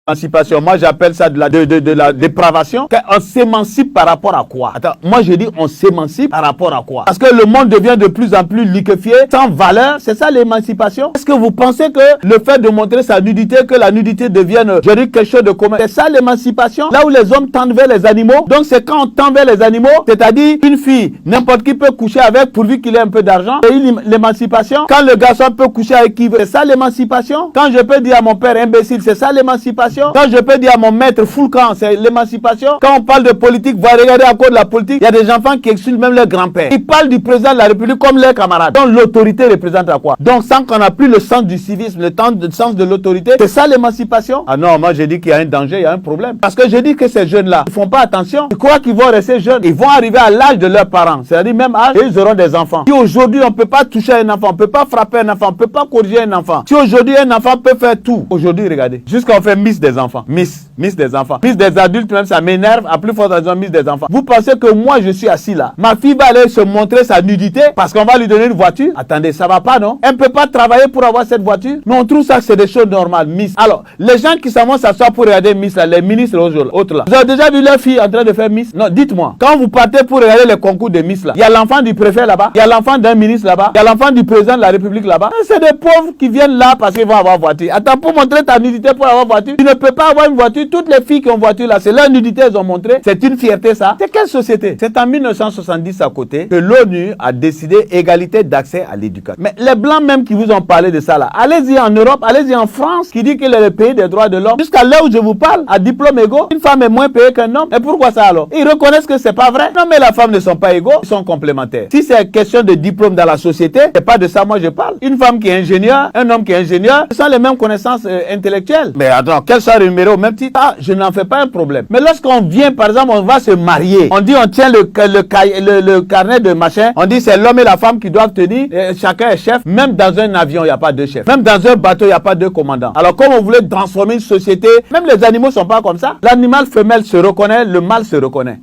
L'émancipation, moi j'appelle ça de la dépravation. On s'émancipe par rapport à quoi? Attends, moi je dis on s'émancipe par rapport à quoi? Parce que le monde devient de plus en plus liquéfié, sans valeur. C'est ça l'émancipation? Est-ce que vous pensez que le fait de montrer sa nudité, que la nudité devienne, je dis, quelque chose de commun? C'est ça l'émancipation? Là où les hommes tendent vers les animaux. Donc c'est quand on tend vers les animaux, c'est-à-dire une fille, n'importe qui peut coucher avec pourvu qu'il ait un peu d'argent. C'est l'émancipation. Quand le garçon peut coucher avec qui veut, c'est ça l'émancipation? Quand je peux dire à mon père imbécile, c'est ça l'émancipation? Quand je peux dire à mon maître full camp, c'est l'émancipation. Quand on parle de politique, vous regardez à cause de la politique, il y a des enfants qui insultent même leur grand-père. Ils parlent du président de la République comme leurs camarades. Donc l'autorité représente à quoi? Donc sans qu'on n'a plus le sens du civisme, le sens de l'autorité, c'est ça l'émancipation? Ah non, moi j'ai dit qu'il y a un danger, il y a un problème. Parce que je dis que ces jeunes-là, ils font pas attention. Ils croient qu'ils vont rester jeunes. Ils vont arriver à l'âge de leurs parents, c'est-à-dire même âge, et ils auront des enfants. Si aujourd'hui on peut pas toucher un enfant, on peut pas frapper un enfant, on peut pas corriger un enfant. Si aujourd'hui un enfant peut faire tout, aujourd'hui regardez, jusqu'à on fait Miss des enfants, Miss des enfants, Miss des adultes même, ça m'énerve, à plus forte raison Miss des enfants. Vous pensez que moi je suis assis là, ma fille va aller se montrer sa nudité parce qu'on va lui donner une voiture? Attendez, ça va pas, non? Elle ne peut pas travailler pour avoir cette voiture? Mais on trouve ça que c'est des choses normales, Miss. Alors, les gens qui s'en vont s'asseoir pour regarder Miss là, les ministres autres là, vous avez déjà vu leur fille en train de faire Miss? Non, dites-moi, quand vous partez pour regarder les concours de Miss là, il y a l'enfant du préfet là-bas, il y a l'enfant d'un ministre là-bas, il y a l'enfant du président de la République là-bas. C'est des pauvres qui viennent là parce qu'ils vont avoir voiture. Attends, pour montrer ta nudité pour avoir voiture, tu ne peux pas avoir une voiture. Toutes les filles qui ont voiture là, c'est leur nudité, elles ont montré. C'est une fierté ça. C'est quelle société? C'est en 1970 à côté que l'ONU a décidé égalité d'accès à l'éducation. Mais les blancs même qui vous ont parlé de ça là, allez-y en Europe, allez-y en France, qui dit qu'il est le pays des droits de l'homme. Jusqu'à là où je vous parle, à diplôme égaux, une femme est moins payée qu'un homme. Et pourquoi ça alors? Ils reconnaissent que c'est pas vrai. Non mais la femme ne sont pas égaux, ils sont complémentaires. Si c'est question de diplôme dans la société, c'est pas de ça moi je parle. Une femme qui est ingénieur, un homme qui est ingénieur, ce sont les mêmes connaissances intellectuelles. Mais attends, qu'elles soient rémunérées au même titre, ah, je n'en fais pas un problème. Mais lorsqu'on vient, par exemple, on va se marier, on dit on tient le carnet de machin, on dit c'est l'homme et la femme qui doivent tenir, chacun est chef. Même dans un avion, il n'y a pas deux chefs. Même dans un bateau, il n'y a pas deux commandants. Alors comme on voulait transformer une société, même les animaux ne sont pas comme ça. L'animal femelle se reconnaît, le mâle se reconnaît.